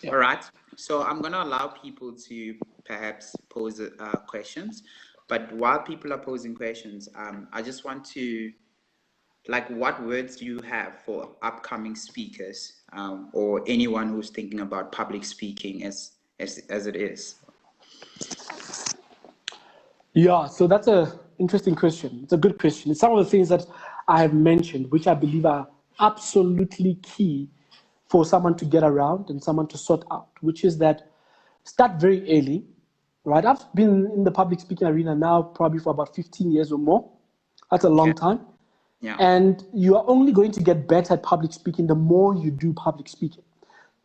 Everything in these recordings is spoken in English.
Yeah. All right. So I'm going to allow people to perhaps pose questions. But while people are posing questions, I just want to, like, what words do you have for upcoming speakers, or anyone who's thinking about public speaking as it is? Yeah, so that's a interesting question. It's a good question. It's some of the things that I have mentioned, which I believe are absolutely key for someone to get around and someone to sort out, which is that start very early, right? I've been in the public speaking arena now probably for about 15 years or more. That's a long Okay. time. Yeah. And you are only going to get better at public speaking the more you do public speaking.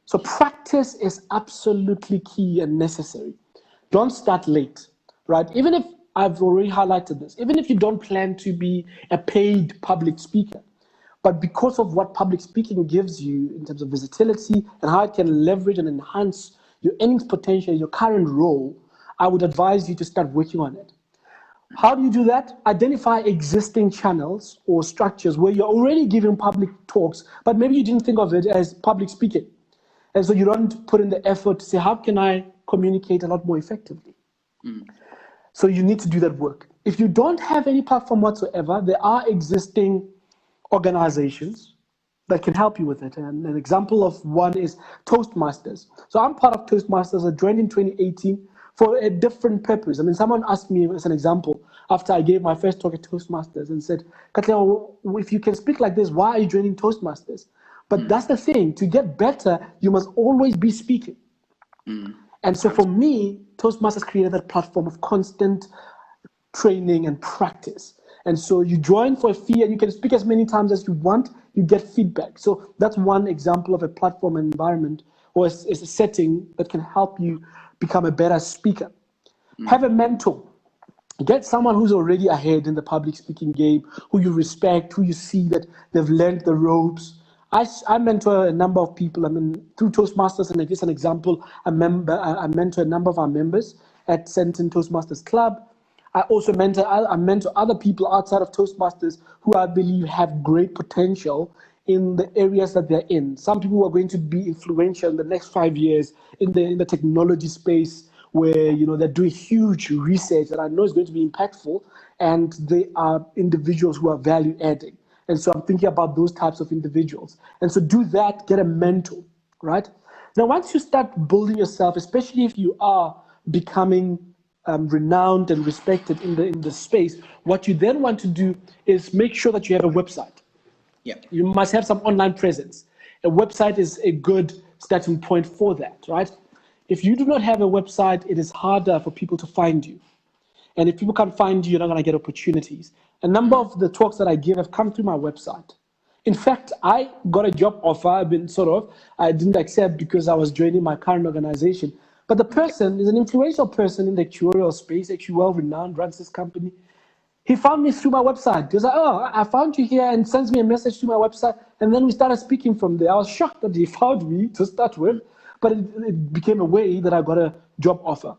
So practice is absolutely key and necessary. Don't start late, right? Even if I've already highlighted this, even if you don't plan to be a paid public speaker, but because of what public speaking gives you in terms of versatility and how it can leverage and enhance your earnings potential in your current role, I would advise you to start working on it. How do you do that? Identify existing channels or structures where you're already giving public talks, but maybe you didn't think of it as public speaking. And so you don't put in the effort to say, how can I communicate a lot more effectively? So you need to do that work. If you don't have any platform whatsoever, there are existing organizations that can help you with it. And an example of one is Toastmasters. So I'm part of Toastmasters. I joined in 2018 for a different purpose. I mean, someone asked me as an example after I gave my first talk at Toastmasters and said, Katlego, if you can speak like this, why are you joining Toastmasters? But that's the thing. To get better, you must always be speaking. And so for me, Toastmasters created that platform of constant training and practice. And so you join for a fee and you can speak as many times as you want, you get feedback. So that's one example of a platform environment or a setting that can help you become a better speaker. Have a mentor. Get someone who's already ahead in the public speaking game, who you respect, who you see that they've learned the ropes. I mentor a number of people. I mean, through Toastmasters, and I guess an example, I mentor a number of our members at Senton Toastmasters Club. I mentor other people outside of Toastmasters who I believe have great potential in the areas that they're in. Some people who are going to be influential in the next 5 years in the technology space, where they're doing huge research that I know is going to be impactful, and they are individuals who are value adding. And so I'm thinking about those types of individuals. And so do that, get a mentor, right? Now, once you start building yourself, especially if you are becoming renowned and respected in the space, what you then want to do is make sure that you have a website. Yeah. You must have some online presence. A website is a good starting point for that, right? If you do not have a website, it is harder for people to find you. And if people can't find you, you're not going to get opportunities. A number of the talks that I give have come through my website. In fact, I got a job offer. I didn't accept because I was joining my current organization. But the person is an influential person in the actuarial space, actually well renowned, runs this company. He found me through my website. He was like, oh, I found you here, and sends me a message to my website. And then we started speaking from there. I was shocked that he found me to start with, but it became a way that I got a job offer.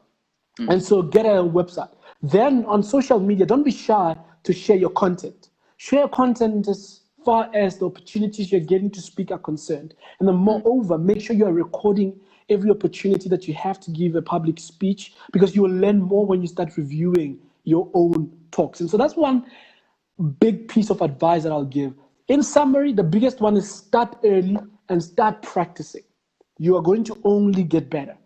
And so get a website. Then on social media, don't be shy to share your content. Share your content as far as the opportunities you're getting to speak are concerned. And then moreover, make sure you're recording every opportunity that you have to give a public speech, because you will learn more when you start reviewing your own talks. And so that's one big piece of advice that I'll give. In summary, the biggest one is start early and start practicing. You are going to only get better.